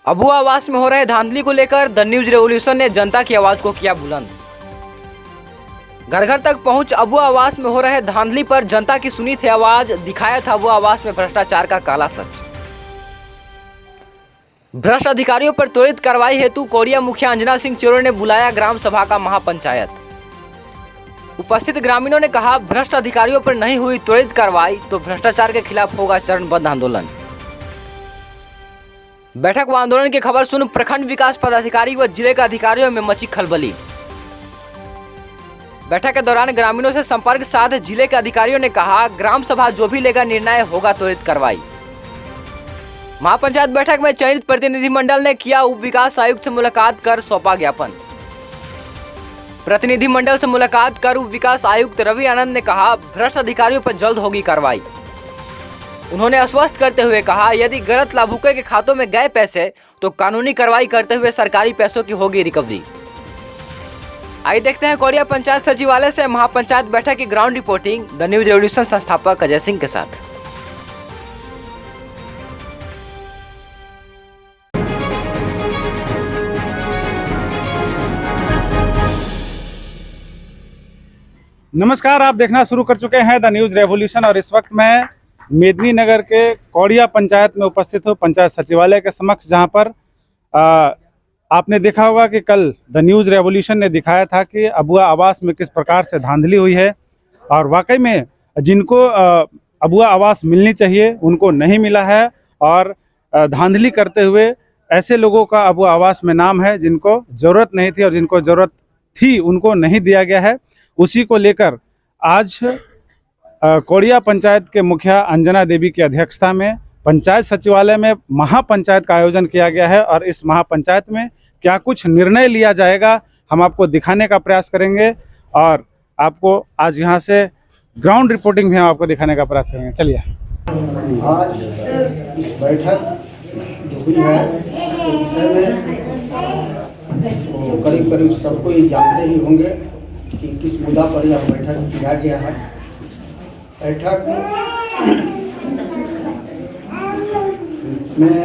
अबुआ आवास में हो रहे धांधली को लेकर द न्यूज रेवोल्यूशन ने जनता की आवाज को किया बुलंद। घर घर तक पहुंच अबुआ आवास में हो रहे धांधली पर जनता की सुनी थी आवाज, दिखाया था अबुआ आवास में भ्रष्टाचार का काला सच। भ्रष्ट अधिकारियों पर त्वरित कार्रवाई हेतु कोरिया मुखिया अंजना सिंह चोर ने बुलाया ग्राम सभा का महापंचायत। उपस्थित ग्रामीणों ने कहा, भ्रष्ट अधिकारियों पर नहीं हुई त्वरित कार्रवाई तो भ्रष्टाचार के खिलाफ होगा चरणबद्ध आंदोलन। बैठक व आंदोलन की खबर सुन प्रखंड विकास पदाधिकारी व जिले के अधिकारियों में मची खलबली। बैठक के दौरान ग्रामीणों से संपर्क साध जिले के अधिकारियों ने कहा, ग्राम सभा जो भी लेगा निर्णय होगा त्वरित कार्रवाई। महापंचायत बैठक में चयनित प्रतिनिधिमंडल ने किया उप विकास आयुक्त से मुलाकात कर सौंपा ज्ञापन। प्रतिनिधिमंडल से मुलाकात कर उप विकास आयुक्त रवि आनंद ने कहा, भ्रष्ट अधिकारियों पर जल्द होगी कार्रवाई। उन्होंने आश्वस्त करते हुए कहा, यदि गलत लाभुकों के खातों में गए पैसे तो कानूनी कार्रवाई करते हुए सरकारी पैसों की होगी रिकवरी। आइए देखते हैं कोरिया पंचायत सचिवालय से महापंचायत बैठक की ground reporting the news revolution संस्थापक अजय सिंह के साथ। नमस्कार, आप देखना शुरू कर चुके हैं द न्यूज रेवोल्यूशन और इस वक्त मैं मेदिनी नगर के कोरिया पंचायत में उपस्थित हूँ, पंचायत सचिवालय के समक्ष, जहां पर आपने देखा होगा कि कल द न्यूज रेवोल्यूशन ने दिखाया था कि अबुआ आवास में किस प्रकार से धांधली हुई है और वाकई में जिनको अबुआ आवास मिलनी चाहिए उनको नहीं मिला है और धांधली करते हुए ऐसे लोगों का अबुआ आवास में नाम है जिनको ज़रूरत नहीं थी और जिनको ज़रूरत थी उनको नहीं दिया गया है। उसी को लेकर आज कोरिया पंचायत के मुखिया अंजना देवी की अध्यक्षता में पंचायत सचिवालय में महापंचायत का आयोजन किया गया है और इस महापंचायत में क्या कुछ निर्णय लिया जाएगा हम आपको दिखाने का प्रयास करेंगे और आपको आज यहाँ से ग्राउंड रिपोर्टिंग भी हम आपको दिखाने का प्रयास करेंगे। चलिए, आज इस बैठक जो हुई है उसके विषय में तो करीब करीब सबको ये जानते ही होंगे कि किस मुद्दा पर यह बैठक किया गया है। बैठक में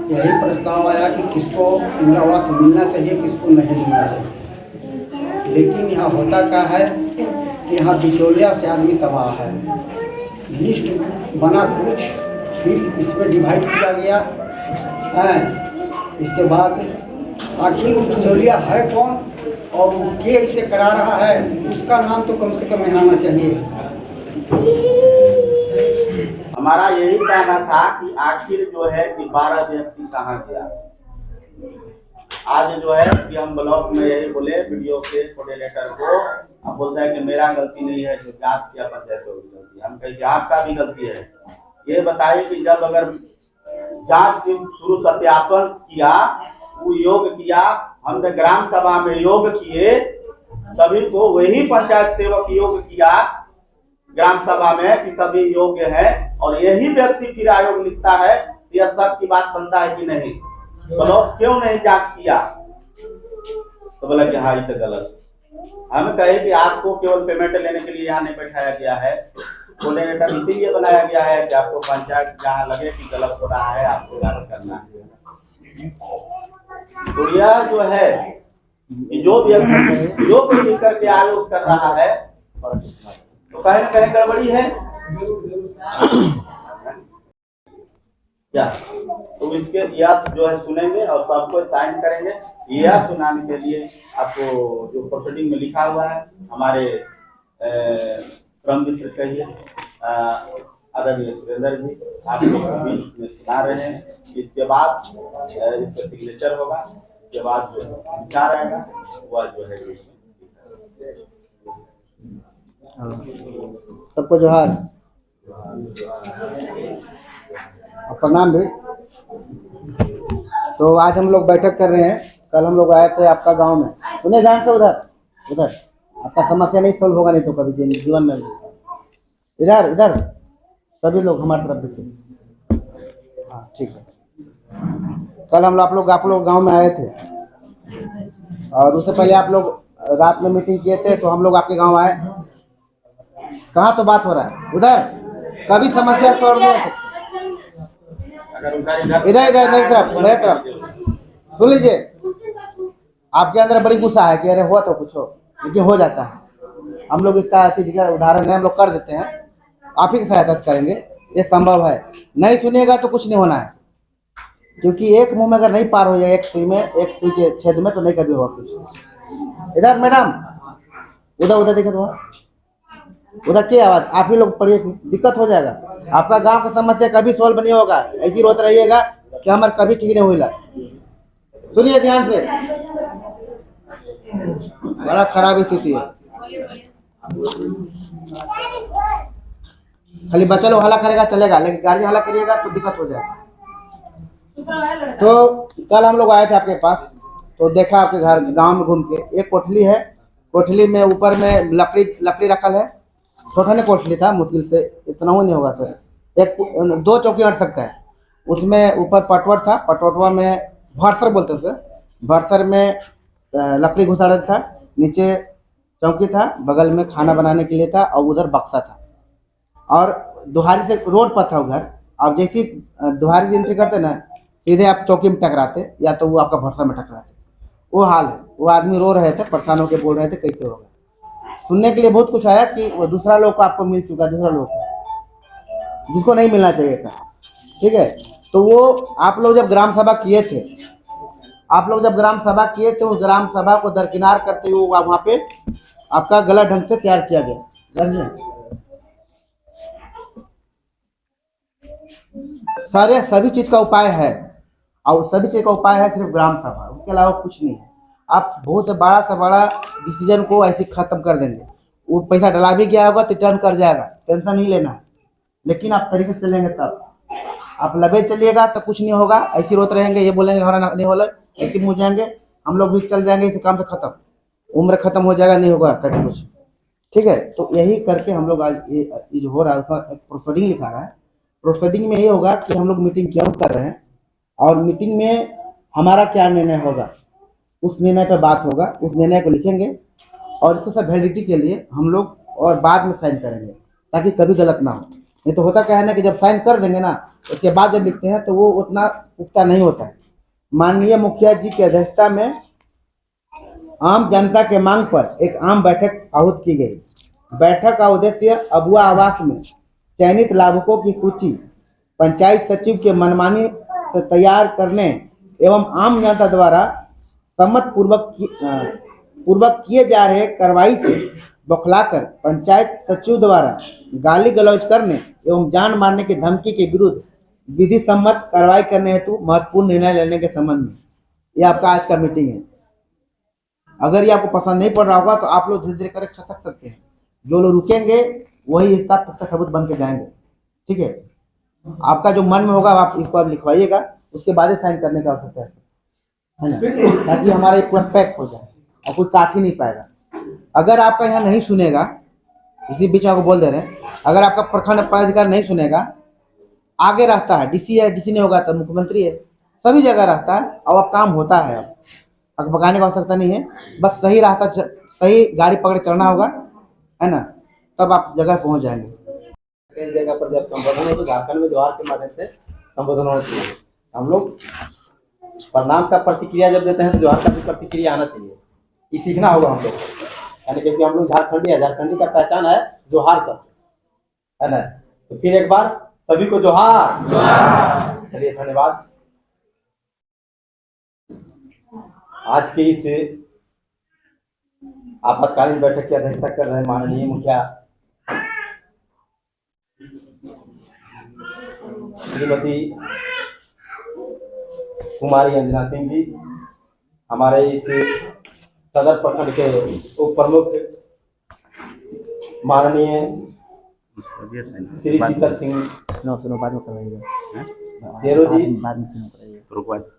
यही प्रस्ताव आया कि किसको इंदिरा आवास मिलना चाहिए, किसको नहीं मिलना चाहिए। लेकिन यहाँ होता क्या है कि यहाँ बिचौलिया से आदमी तबाह है। लिस्ट बना कुछ, फिर इसमें डिवाइड किया गया है। इसके बाद आखिर बिचौलिया है कौन और वो के इसे करा रहा है, उसका नाम तो कम से कम आना चाहिए। हमारा यही कहना था कि आखिर जो है कि 12 व्यक्ति कहाँ गया। आज जो है कि हम ब्लॉक में यही बोले वीडियो के कोऑर्डिनेटर को, अब बोलता है कि मेरा गलती नहीं है, जो जांच किया पंचायत से गलती। हम कहे कि आपका भी गलती है। ये बताइए कि जब अगर जांच की शुरू सत्यापन किया, वो योग किया, हमने ग्राम सभा में योग किए, सभी को वही पंचायत सेवक योग किया ग्राम सभा में कि सभी योग्य है और यही व्यक्ति फिर आयोग लिखता है, यह सब की बात बनता है कि नहीं, ब्लॉक क्यों नहीं जांच किया? तो बोला कि हाँ ये तो गलत। हम कहे कि आपको केवल पेमेंट लेने के लिए यहाँ नहीं बैठाया गया है, कोऑर्डिनेटर इसीलिए बनाया गया है कि आपको पंचायत जहाँ लगे कि गलत हो रहा है आपको गलत करना है। तो यह जो है जो व्यक्ति जो कोई लिख करके आयोग कर रहा है तो कहीं ना कहीं गड़बड़ी है क्या? तो इसके यह जो है सुनेंगे और सबको साइन करेंगे। यह सुनाने के लिए आपको जो प्रोसीडिंग में लिखा हुआ है हमारे क्रमजीत से कहिए, आदरणीय सुरेंद्र जी आप लोग भी सुना रहे हैं। इसके बाद इसका सिग्नेचर होगा, इसके बाद जो विचार आएगा वह जो है सबको जोहार, प्रणाम भी। तो आज हम लोग बैठक कर रहे हैं। कल हम लोग आए थे आपका गांव में, उन्हें जान से उधर आपका समस्या नहीं सोल्व होगा नहीं तो कभी जीवन में। इधर इधर सभी लोग हमारी तरफ देखिए। हाँ ठीक है। कल हम आप लोग गांव में आए थे और उससे पहले आप लोग रात में मीटिंग किए थे, तो हम लोग आपके गांव आए। कहाँ तो बात हो रहा है उधर, कभी समस्या सॉल्व नहीं हो सकती। अगर उनका इधर इधर मेरे तरफ सुन लीजिए। आपके अंदर बड़ी गुस्सा है कि अरे हुआ तो कुछ हो, लेकिन हो जाता है। हम लोग इसका चीज का उदाहरण है, हम लोग कर देते हैं, आप ही की सहायता से करेंगे, ये संभव है। नहीं सुनिएगा तो कुछ नहीं होना है, क्योंकि एक मुंह में अगर नहीं पार हो जाए एक सुई में, एक सुई के छेद में, तो नहीं कभी होगा कुछ। इधर मैडम, उधर देखो तो उधर की आवाज आप ही लोग पढ़िए, दिक्कत हो जाएगा। आपका गांव का समस्या कभी सॉल्व नहीं होगा, ऐसी रोते रहिएगा कि हमारे कभी ठीक नहीं हुई। सुनिए ध्यान से, बड़ा खराब स्थिति है। खाली बच्चा लोग हल्ला करेगा चलेगा, लेकिन गार्जियन हल्ला करिएगा तो दिक्कत हो जाएगा। तो कल हम लोग आए थे आपके पास, तो देखा आपके घर गांव में घूम के, एक कोठली है, कोठली में ऊपर में लकड़ी रखल है। छोटा नहीं कोठली था, मुश्किल से इतना ही नहीं होगा सर, एक 2 चौकी हट सकता है। उसमें ऊपर पटवट था, पटवटवा में भरसर बोलते हैं सर, भरसर में लकड़ी घुसाड़ा था, नीचे चौकी था, बगल में खाना बनाने के लिए था, और उधर बक्सा था। और दुहारी से रोड पर था घर। आप जैसी दुहारी से एंट्री करते ना, सीधे आप चौकी में टकराते, या तो वो आपका भरसा में टकराते। वो हाल है। वो आदमी रो रहे थे, परेशान होकर बोल रहे थे कैसे होगा। सुनने के लिए बहुत कुछ आया कि वो दूसरा लोग को आपको मिल चुका, दूसरा लोग को जिसको नहीं मिलना चाहिए था। ठीक है, तो वो आप लोग जब ग्राम सभा किए थे, उस ग्राम सभा को दरकिनार करते हुए वहाँ पे आपका गलत ढंग से तैयार किया गया। सारे सभी चीज का उपाय है, और सभी चीज का उपाय है सिर्फ ग्राम सभा, उसके अलावा कुछ नहीं है। आप बहुत से बड़ा डिसीजन को ऐसे खत्म कर देंगे। वो पैसा डला भी गया होगा तो टर्न कर जाएगा, टेंशन नहीं लेना है। लेकिन आप तरीके से चलेंगे तब। आप लबे चलिएगा तो कुछ नहीं होगा, ऐसे रोते रहेंगे, ये बोलेंगे हमारा नहीं होला, ऐसे मुँह जाएंगे, हम लोग भी चल जाएंगे, इस काम से खत्म, उम्र खत्म हो जाएगा, नहीं होगा कभी कुछ। ठीक है, तो यही करके हम लोग आज ये जो हो रहा है उसमें एक प्रोसीडिंग लिखा रहा है। प्रोसीडिंग में ये होगा कि हम लोग मीटिंग क्यों कर रहे हैं, और मीटिंग में हमारा क्या निर्णय होगा, उस निर्णय पर बात होगा, उस निर्णय को लिखेंगे, और इसको सब वैलिडिटी के लिए हम लोग और बाद में साइन करेंगे, ताकि कभी गलत ना हो। नहीं तो होता क्या है ना कि जब साइन कर देंगे ना, उसके बाद जब लिखते हैं तो वो उतना पुख्ता नहीं होता है। माननीय मुखिया जी की अध्यक्षता में आम जनता के मांग पर एक आम बैठक आहूत की गई। बैठक का उद्देश्य अबुआ आवास में चयनित लाभुकों की सूची पंचायत सचिव के मनमानी से तैयार करने एवं आम जनता द्वारा सम्मत पूर्वक किए जा रहे कार्रवाई से बौखलाकर पंचायत सचिव द्वारा गाली गलौज करने एवं जान मारने की धमकी के विरुद्ध विधि सम्मत कार्रवाई करने हेतु महत्वपूर्ण निर्णय लेने के संबंध में ये आपका आज का मीटिंग है। अगर ये आपको पसंद नहीं पड़ रहा होगा तो आप लोग धीरे धीरे करके खसक सकते हैं। जो लोग रुकेंगे वही इसका पुख्ता सबूत बन के जाएंगे। ठीक है, आपका जो मन में होगा आप इसको आप लिखवाइएगा, उसके बाद ही साइन करने का आवश्यकता है ना, ताकि हमारा ये पूरा पैक हो जाए और कोई काट ही नहीं पाएगा। अगर आपका यहाँ नहीं सुनेगा, इसी बीच आपको बोल दे रहे हैं, अगर आपका प्रखंड पदाधिकारी नहीं सुनेगा, आगे रहता है डीसी है, डीसी नहीं होगा तो मुख्यमंत्री है, सभी जगह रहता है, और अब काम होता है। अब भगाने की आवश्यकता नहीं है, बस सही रास्ता सही गाड़ी पकड़ चलना होगा, है ना, तब आप जगह पहुंच जाएंगे। इस जगह पर जब संबोधन है तो झारखंड में द्वार के माध्यम से संबोधन होना चाहिए। हम लोग प्रणाम का प्रतिक्रिया जब देते हैं तो जोहार का भी प्रतिक्रिया आना चाहिए, ये सीखना होगा हम लोग को, यानी क्योंकि हम लोग झारखंडी है, झारखंडी का पहचान है जोहार शब्द, है ना। तो फिर एक बार सभी को जोहार। चलिए धन्यवाद। आज के इस आपातकालीन बैठक की अध्यक्षता कर रहे माननीय मुखिया श्रीमती कुमारी अंजना सिंह जी, हमारे इस सदर प्रखंड के उप प्रमुख माननीय श्री शीतल सिंह सुनो बाद में करवाइएगा, जेरो जी, बाद में करवाइएगा।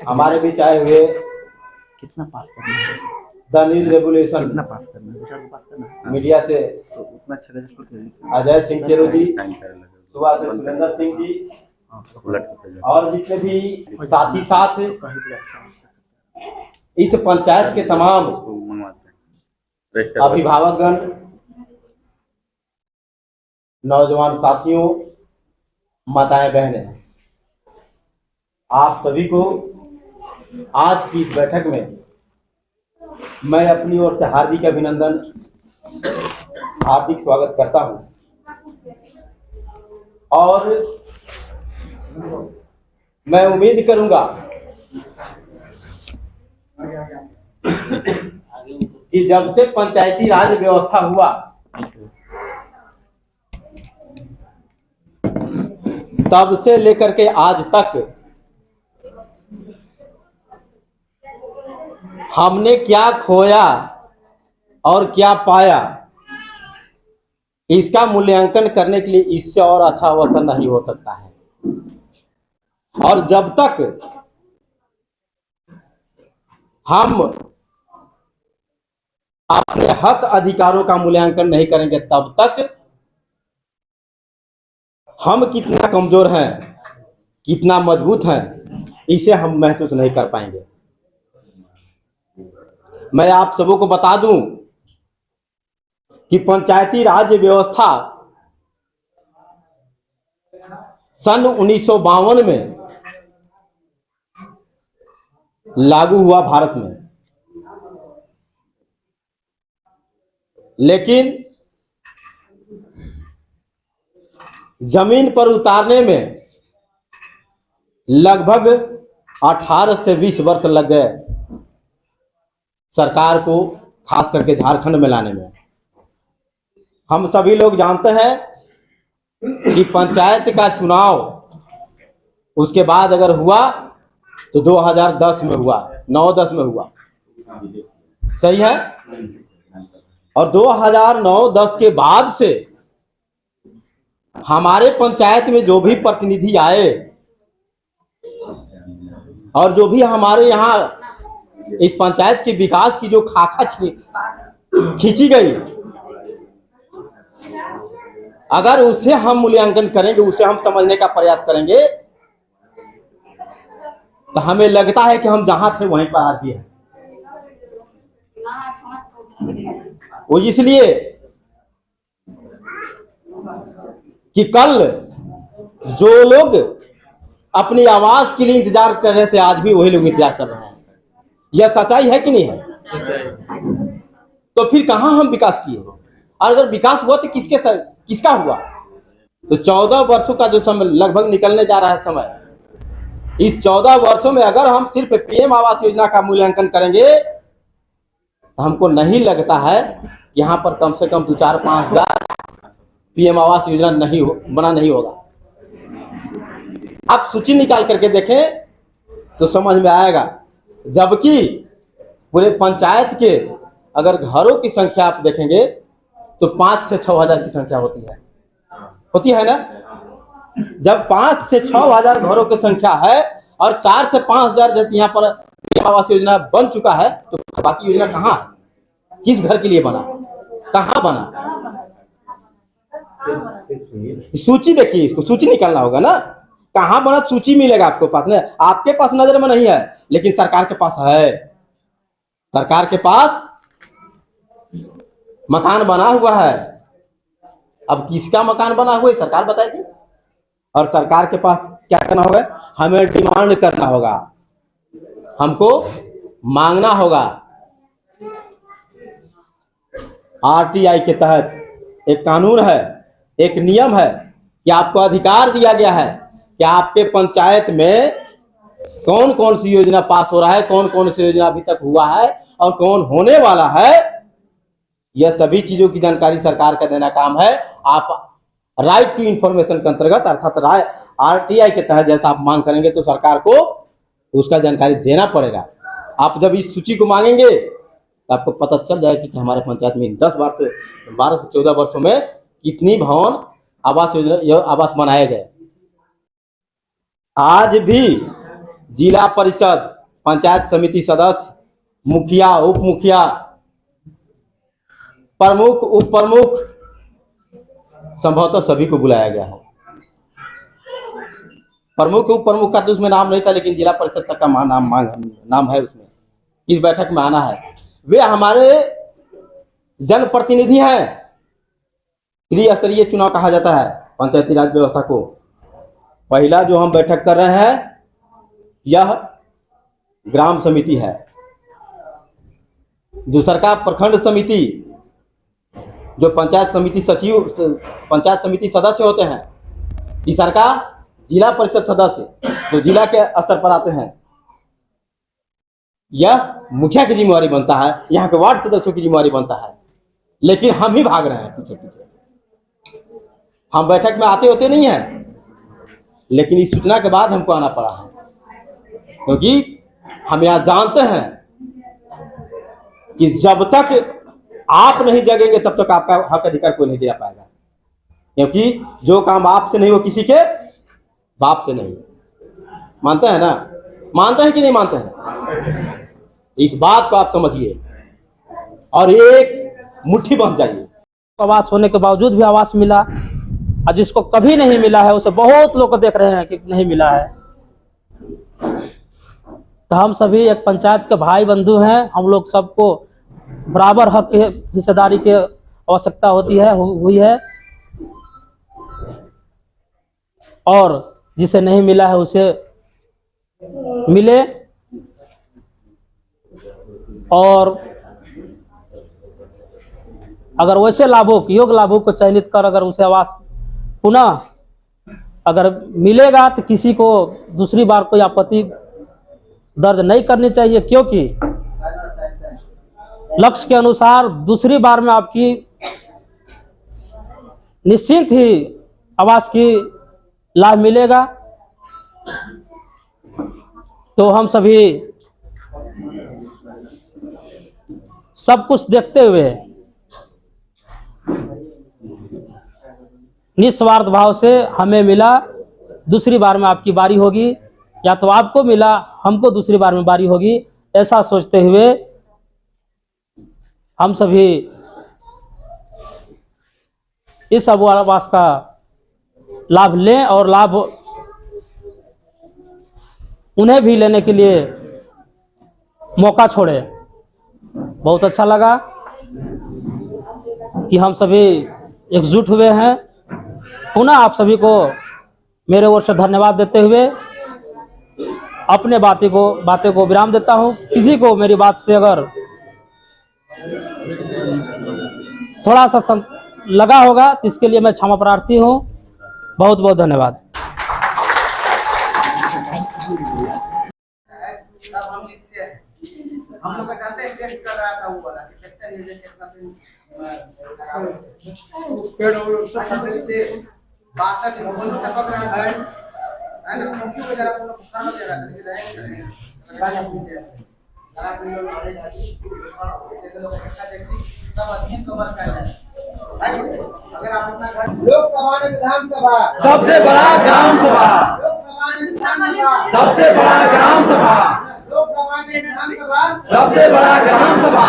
हमारे बीच आए हुए कितना पास करना है, द न्यूज रेवोल्यूशन कितना पास करना है, बेटा को पास करना है, मीडिया से तो उतना अच्छा जगह अजय सिंह चेरो जी, सुबह से सुरेंद्र सिंह जी, और जितने भी साथ ही साथ इस पंचायत के तमाम अभिभावकगण, नौजवान साथियों, माताएं बहनें, आप सभी को आज की इस बैठक में मैं अपनी ओर से हार्दिक अभिनंदन, हार्दिक स्वागत करता हूं और मैं उम्मीद करूंगा कि जब से पंचायती राज व्यवस्था हुआ तब से लेकर के आज तक हमने क्या खोया और क्या पाया, इसका मूल्यांकन करने के लिए इससे और अच्छा अवसर नहीं हो सकता है। और जब तक हम अपने हक अधिकारों का मूल्यांकन नहीं करेंगे तब तक हम कितना कमजोर हैं, कितना मजबूत हैं, इसे हम महसूस नहीं कर पाएंगे। मैं आप सबों को बता दूं कि पंचायती राज व्यवस्था सन 1952 में लागू हुआ भारत में, लेकिन जमीन पर उतारने में लगभग 18 से 20 वर्ष लग गए सरकार को, खास करके झारखंड में लाने में। हम सभी लोग जानते हैं कि पंचायत का चुनाव उसके बाद अगर हुआ तो 2010 में हुआ, 9-10 में हुआ, सही है। और 2009-10 के बाद से हमारे पंचायत में जो भी प्रतिनिधि आए और जो भी हमारे यहाँ इस पंचायत के विकास की जो खाका खींची गई, अगर उसे हम मूल्यांकन करेंगे, उसे हम समझने का प्रयास करेंगे, तो हमें लगता है कि हम जहां थे वहीं पर आज भी हैं। वो इसलिए कि कल जो लोग अपनी आवाज के लिए इंतजार कर रहे थे, आज भी वही लोग इंतजार कर रहे हैं। यह सच्चाई है कि नहीं है? तो फिर कहां हम विकास किए? और अगर विकास हुआ तो किसका हुआ? तो 14 वर्षों का जो समय लगभग निकलने जा रहा है समय, इस 14 वर्षों में अगर हम सिर्फ पीएम आवास योजना का मूल्यांकन करेंगे तो हमको नहीं लगता है कि यहाँ पर कम से कम 2-4-5 हजार पीएम आवास योजना नहीं होगा। आप सूची निकाल करके देखें तो समझ में आएगा। जबकि पूरे पंचायत के अगर घरों की संख्या आप देखेंगे तो 5 से 6 हजार की संख्या होती है ना। जब 5 से 6 हजार घरों की संख्या है और 4 से 5 हजार जैसे यहाँ पर पीएम आवास योजना बन चुका है, तो बाकी योजना कहाँ है? किस घर के लिए बना, कहाँ बना? सूची देखिए, इसको सूची निकालना होगा ना, कहाँ बना सूची मिलेगा आपको पास में। आपके पास नजर में नहीं है, लेकिन सरकार के पास है। सरकार के पास मकान बना हुआ है। अब किसका मकान बना हुआ है सरकार बताएगी। और सरकार के पास क्या करना होगा? हमें डिमांड करना होगा, हमको मांगना होगा। आरटीआई के तहत एक कानून है, एक नियम है कि आपको अधिकार दिया गया है कि आपके पंचायत में कौन कौन सी योजना पास हो रहा है, कौन कौन सी योजना अभी तक हुआ है और कौन होने वाला है। यह सभी चीजों की जानकारी सरकार का देना काम है। आप राइट टू इंफॉर्मेशन के अंतर्गत अर्थात आरटीआई के तहत जैसा आप मांग करेंगे तो सरकार को उसका जानकारी देना पड़ेगा। आप जब इस सूची को मांगेंगे तो आपको पता चल जाएगा कि हमारे पंचायत में 12 से 14 वर्षों में कितनी भवन आवास योजना आवास बनाए गए। आज भी जिला परिषद, पंचायत समिति सदस्य, मुखिया, उप मुखिया, प्रमुख, उप प्रमुख, संभवतः सभी को बुलाया गया है। प्रमुख, उप प्रमुख का तो उसमें नाम नहीं था, लेकिन जिला परिषद तक का नाम है उसमें, इस बैठक में आना है। वे हमारे जनप्रतिनिधि हैं। त्रिस्तरीय चुनाव कहा जाता है पंचायती राज व्यवस्था को। पहला जो हम बैठक कर रहे हैं यह ग्राम समिति है। दूसरा का प्रखंड समिति, जो पंचायत समिति सचिव, पंचायत समिति सदस्य होते हैं। तीसरा का जिला परिषद सदस्य, जो जिला के स्तर पर आते हैं। यह मुखिया की जिम्मेवारी बनता है, यहाँ के वार्ड सदस्यों की जिम्मेवारी बनता है। लेकिन हम ही भाग रहे हैं पीछे पीछे। हम बैठक में आते होते नहीं हैं, लेकिन इस सूचना के बाद हमको आना पड़ा है, क्योंकि हम यहाँ जानते हैं कि जब तक आप नहीं जगेंगे तब तक आपका हक अधिकार कोई नहीं दे पाएगा। क्योंकि जो काम आपसे नहीं वो किसी के बाप से नहीं। मानते हैं ना? मानते हैं कि नहीं मानते हैं? इस बात को आप समझिए और एक मुट्ठी बंध जाइए। आवास होने के बावजूद भी आवास मिला, और जिसको कभी नहीं मिला है उसे बहुत लोग देख रहे हैं कि नहीं मिला है। तो हम सभी एक पंचायत के भाई बंधु हैं। हम लोग सबको बराबर हक हिस्सेदारी की आवश्यकता होती है, हुई है। और जिसे नहीं मिला है उसे मिले। और अगर वैसे लाभुक, योग्य लाभुक को चयनित कर अगर उसे आवास पुनः अगर मिलेगा तो किसी को दूसरी बार कोई आपत्ति दर्ज नहीं करनी चाहिए, क्योंकि लक्ष्य के अनुसार दूसरी बार में आपकी निश्चित ही आवास की लाभ मिलेगा। तो हम सभी सब कुछ देखते हुए निस्वार्थ भाव से हमें मिला, दूसरी बार में आपकी बारी होगी, या तो आपको मिला हमको दूसरी बार में बारी होगी, ऐसा सोचते हुए हम सभी इस आवास का लाभ लें और लाभ उन्हें भी लेने के लिए मौका छोड़े। बहुत अच्छा लगा कि हम सभी एकजुट हुए हैं। पुनः आप सभी को मेरे ओर से धन्यवाद देते हुए अपने बातें को विराम देता हूं। किसी को मेरी बात से अगर थोड़ा सा लगा होगा तो इसके लिए मैं क्षमा प्रार्थी हूं। बहुत बहुत धन्यवाद। हम लोग का टेस्ट कर रहा था वो वाला कितना रिजल्ट कितना बात बोलो तक पकड़ रहा है ना। क्योंकि वो जरा पूरा पुराना जगह है रहेंगे आप लोग बड़े जाती लोग इकट्ठा देखती तब अधिक कवर कर जाए। अगर आप अपना घर लोकसभा में विधानसभा सबसे बड़ा ग्राम सभा, लोकसभा में विधानसभा सबसे बड़ा ग्राम सभा, लोकसभा में विधानसभा सबसे बड़ा ग्राम सभा।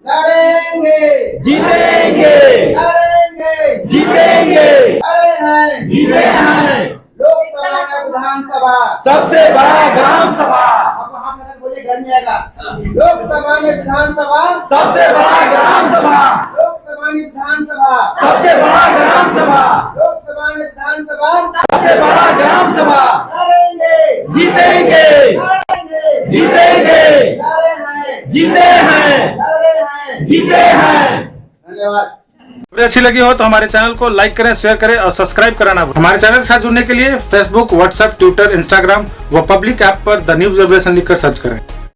लड़ेंगे जीतेंगे, लड़ेंगे जीतेंगे, लड़े हैं जीते हैं। लोकसभा में विधानसभा सबसे बड़ा ग्राम सभा, अब वहाँ पर बोलिए घर में आएगा। लोकसभा में विधानसभा सबसे बड़ा ग्राम सभा, लोकसभा में विधानसभा सबसे बड़ा ग्राम सभा, लोकसभा में विधानसभा सबसे बड़ा ग्राम सभा। लड़ेंगे जीतेंगे, लड़ेंगे जीतेंगे, लड़े हैं जीते हैं, लड़े हैं। जीते हैं। धन्यवाद। वीडियो अच्छी लगी हो तो हमारे चैनल को लाइक करें, शेयर करें और सब्सक्राइब कराना। हमारे चैनल के साथ जुड़ने के लिए फेसबुक, व्हाट्सएप, ट्विटर, इंस्टाग्राम व पब्लिक ऐप पर द न्यूज रिवोल्यूशन लिखकर सर्च करें।